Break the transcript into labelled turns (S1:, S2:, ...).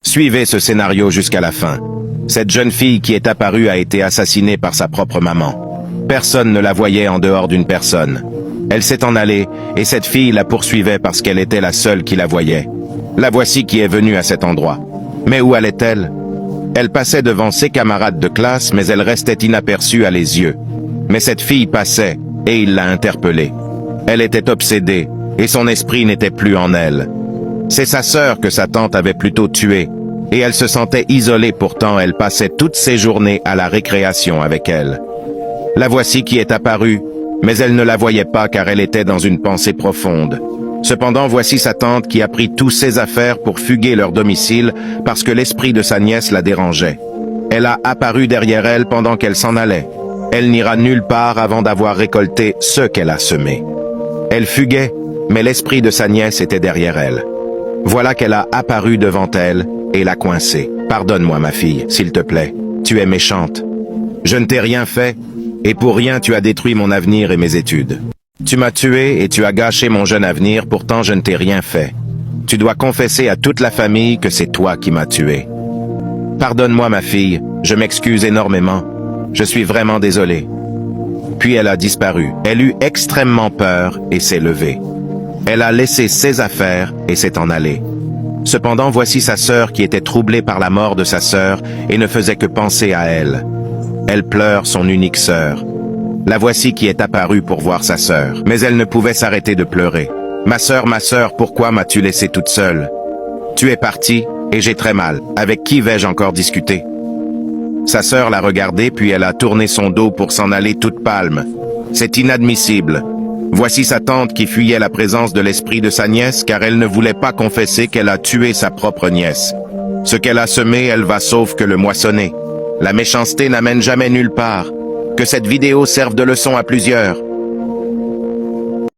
S1: Suivez ce scénario jusqu'à la fin. Cette jeune fille qui est apparue a été assassinée par sa propre maman. Personne ne la voyait en dehors d'une personne. Elle s'est en allée, et cette fille la poursuivait parce qu'elle était la seule qui la voyait. La voici qui est venue à cet endroit. Mais où allait-elle? Elle passait devant ses camarades de classe, mais elle restait inaperçue à les yeux. Mais cette fille passait, et il l'a interpellée. Elle était obsédée, et son esprit n'était plus en elle. C'est sa sœur que sa tante avait plutôt tuée, et elle se sentait isolée, pourtant elle passait toutes ses journées à la récréation avec elle. La voici qui est apparue, mais elle ne la voyait pas car elle était dans une pensée profonde. Cependant, voici sa tante qui a pris tous ses affaires pour fuguer leur domicile parce que l'esprit de sa nièce la dérangeait. Elle a apparu derrière elle pendant qu'elle s'en allait. Elle n'ira nulle part avant d'avoir récolté ce qu'elle a semé. Elle fuguait, mais l'esprit de sa nièce était derrière elle. Voilà qu'elle a apparu devant elle et l'a coincée. « Pardonne-moi, ma fille, s'il te plaît. Tu es méchante. Je ne t'ai rien fait, et pour rien tu as détruit mon avenir et mes études. Tu m'as tué et tu as gâché mon jeune avenir, pourtant je ne t'ai rien fait. Tu dois confesser à toute la famille que c'est toi qui m'as tué. Pardonne-moi, ma fille, je m'excuse énormément. Je suis vraiment désolé. » Puis elle a disparu. Elle eut extrêmement peur et s'est levée. Elle a laissé ses affaires et s'est en allée. Cependant, voici sa sœur qui était troublée par la mort de sa sœur et ne faisait que penser à elle. Elle pleure son unique sœur. La voici qui est apparue pour voir sa sœur. Mais elle ne pouvait s'arrêter de pleurer. « Ma sœur, pourquoi m'as-tu laissée toute seule? Tu es partie et j'ai très mal. Avec qui vais-je encore discuter? » Sa sœur l'a regardée, puis elle a tourné son dos pour s'en aller toute pâle. C'est inadmissible. Voici sa tante qui fuyait la présence de l'esprit de sa nièce car elle ne voulait pas confesser qu'elle a tué sa propre nièce. Ce qu'elle a semé, elle va sauf que le moissonner. La méchanceté n'amène jamais nulle part. Que cette vidéo serve de leçon à plusieurs.